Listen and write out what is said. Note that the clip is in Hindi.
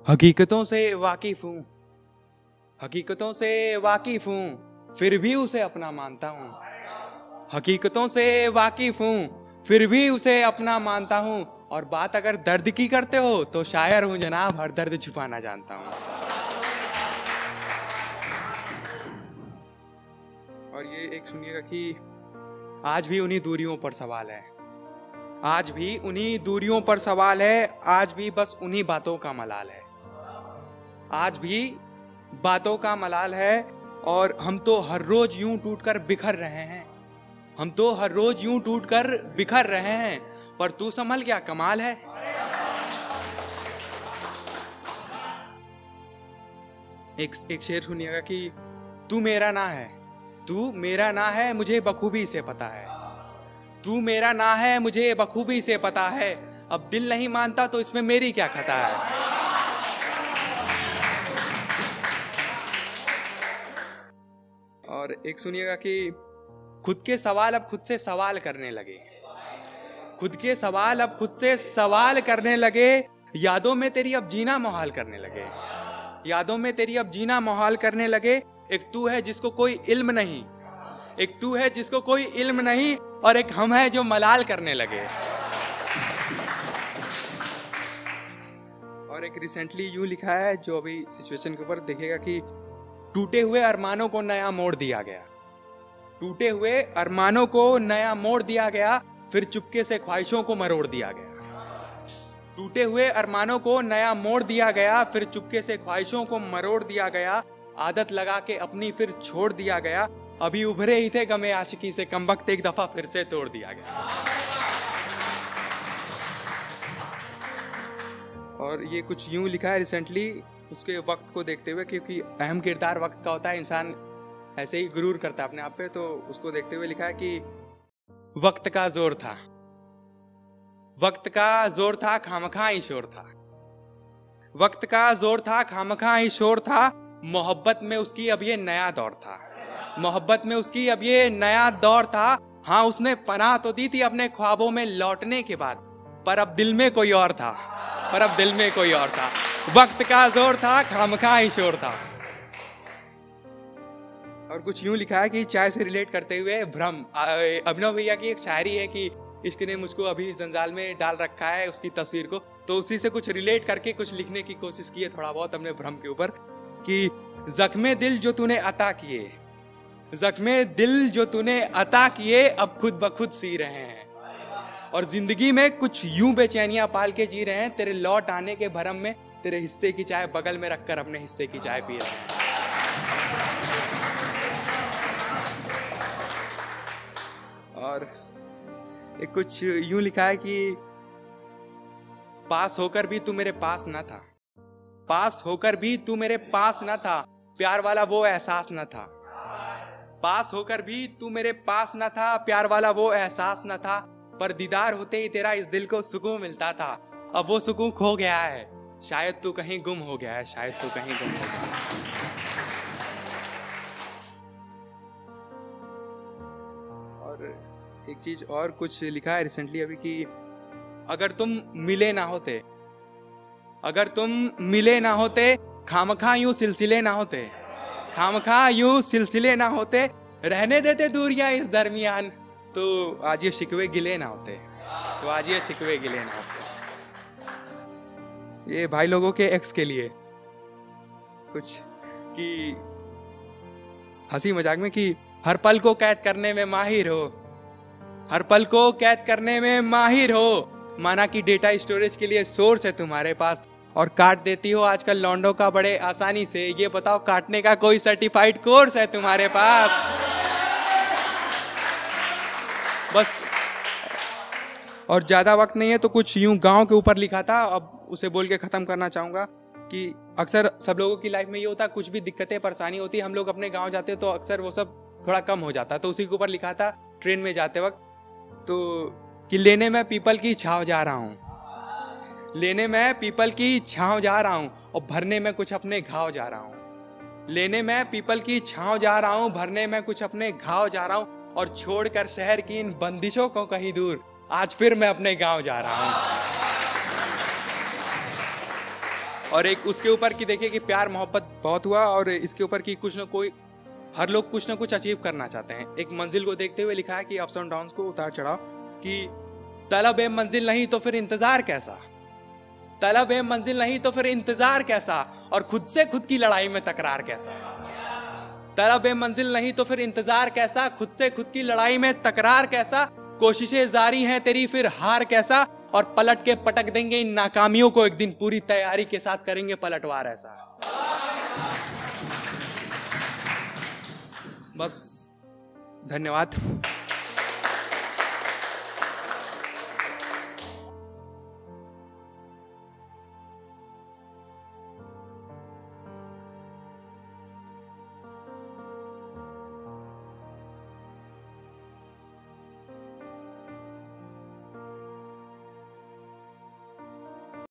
हकीकतों से वाकिफ हूँ, हकीकतों से वाकिफ हूँ, फिर भी उसे अपना मानता हूँ। हकीकतों से वाकिफ हूँ, फिर भी उसे अपना मानता हूँ। और बात अगर दर्द की करते हो तो शायर हूँ जनाब, हर दर्द छुपाना जानता हूँ। और ये एक सुनिएगा कि आज भी उन्हीं दूरियों पर सवाल है, आज भी उन्हीं दूरियों पर सवाल है, आज भी बस उन्हीं बातों का मलाल है, आज भी बातों का मलाल है। और हम तो हर रोज यूं टूटकर बिखर रहे हैं, हम तो हर रोज यूं टूटकर बिखर रहे हैं, पर तू संभल क्या कमाल है। एक शेर सुनिएगा कि तू मेरा ना है, तू मेरा ना है, मुझे बखूबी से पता है, तू मेरा ना है, मुझे बखूबी से पता है। अब दिल नहीं मानता तो इसमें मेरी क्या खता है। और एक सुनिएगा कि खुद के सवाल अब खुद से सवाल करने लगे, खुद के सवाल अब खुद से सवाल करने लगे, यादों में तेरी अब जीना मुहाल करने लगे, यादों में तेरी अब जीना मुहाल करने लगे। एक तू है जिसको कोई इल्म नहीं, एक तू है जिसको कोई इल्म नहीं, और एक हम है जो मलाल करने लगे। और एक रिसेंटली यूं लिखा है जो अभी सिचुएशन के ऊपर देखिएगा कि टूटे हुए अरमानों को नया मोड़ दिया गया, टूटे हुए अरमानों को नया मोड़ दिया गया, फिर चुपके से ख्वाहिशों को मरोड़ दिया गया, टूटे हुए अरमानों को नया मोड़ दिया गया, फिर चुपके से ख्वाहिशों को मरोड़ दिया गया, आदत लगा के अपनी फिर छोड़ दिया गया, अभी उभरे ही थे गमे आशिकी से, कमबख्त एक दफा फिर से तोड़ दिया गया। और ये कुछ यूं लिखा है रिसेंटली उसके वक्त को देखते हुए, क्योंकि अहम किरदार वक्त का होता है, इंसान ऐसे ही गुरूर करता है अपने आप पे, तो उसको देखते हुए लिखा है कि वक्त का जोर था, वक्त का जोर था, खामखा ही शोर था, वक्त का जोर था, खामखा ही शोर था, मोहब्बत में उसकी अब ये नया दौर था, मोहब्बत में उसकी अब ये नया दौर था। हाँ उसने पनाह तो दी थी अपने ख्वाबों में लौटने के बाद, पर अब दिल में कोई और था, पर अब दिल में कोई और था, वक्त का जोर था, खामखा ही शोर था। और कुछ यूं लिखा है कि चाय से रिलेट करते हुए भ्रम, अभिनव भैया की एक शायरी है कि इश्क ने मुझको अभी जंजाल में डाल रखा है, उसकी तस्वीर को, तो उसी से कुछ रिलेट करके कुछ लिखने की कोशिश की है थोड़ा बहुत हमने भ्रम के ऊपर, कि जख्मे दिल जो तूने अता किए, जख्मे दिल जो तूने अता किए, अब खुद ब खुद सी रहे हैं, और जिंदगी में कुछ यूं बेचैनियां पाल के जी रहे हैं, तेरे लौट आने के भरम में तेरे हिस्से की चाय बगल में रखकर अपने हिस्से की चाय पी रहे हैं। और एक कुछ यूं लिखा है कि पास होकर भी तू मेरे पास न था, पास होकर भी तू मेरे पास न था, प्यार वाला वो एहसास न था, पास होकर भी तू मेरे पास न था, प्यार वाला वो एहसास न था, पर दीदार होते ही तेरा इस दिल को सुकून मिलता था, अब वो सुकून खो गया है, शायद तू कहीं गुम हो गया है, शायद तू कहीं गुम हो गया है। और एक चीज और कुछ लिखा है रिसेंटली अभी कि अगर तुम मिले ना होते, अगर तुम मिले ना होते, खामखा यूं सिलसिले ना होते, खामखा यूं सिलसिले ना होते, रहने देते दूरियां इस दरमियान, तो आज ये शिकवे गिले ना होते, तो आज ये शिकवे गिले ना होते। ये भाई लोगों के एक्स के लिए कुछ कि हंसी मजाक में कि हर पल को कैद करने में माहिर हो, हर पल को कैद करने में माहिर हो, माना कि डेटा स्टोरेज के लिए सोर्स है तुम्हारे पास, और काट देती हो आजकल लौंडों का बड़े आसानी से, ये बताओ काटने का कोई सर्टिफाइड कोर्स है तुम्हारे पास। बस और ज्यादा वक्त नहीं है तो कुछ यूं गांव के ऊपर लिखा था, अब उसे बोल के खत्म करना चाहूंगा कि अक्सर सब लोगों की लाइफ में ये होता है, कुछ भी दिक्कतें परेशानी होती है, हम लोग अपने गांव जाते तो अक्सर वो सब थोड़ा कम हो जाता, तो उसी के ऊपर लिखा था ट्रेन में जाते वक्त, तो कि लेने में पीपल की छाव जा रहा हूँ, लेने में पीपल की छाव जा रहा हूँ, और भरने में कुछ अपने घाव जा रहा हूँ, लेने में पीपल की छाव जा रहा हूँ, भरने में कुछ अपने घाव जा रहा हूँ, और छोड़कर शहर की इन बंदिशों को कहीं दूर, आज फिर मैं अपने गांव जा रहा हूँ। और एक उसके ऊपर की देखिए कि प्यार मोहब्बत बहुत हुआ, और इसके ऊपर की कुछ ना कोई, हर लोग कुछ ना कुछ अचीव करना चाहते हैं। एक मंजिल को देखते हुए लिखा है कि अप्स एंड डाउन्स को, उतार चढ़ाव, कि तलब ए मंजिल नहीं तो फिर इंतजार कैसा, तलब ए मंजिल नहीं तो फिर इंतजार कैसा, और खुद से खुद की लड़ाई में तकरार कैसा। तलब ए मंजिल नहीं तो फिर इंतजार कैसा, खुद से खुद की लड़ाई में तकरार कैसा, कोशिशें जारी हैं तेरी फिर हार कैसा, और पलट के पटक देंगे इन नाकामियों को एक दिन, पूरी तैयारी के साथ करेंगे पलटवार ऐसा। बस, धन्यवाद।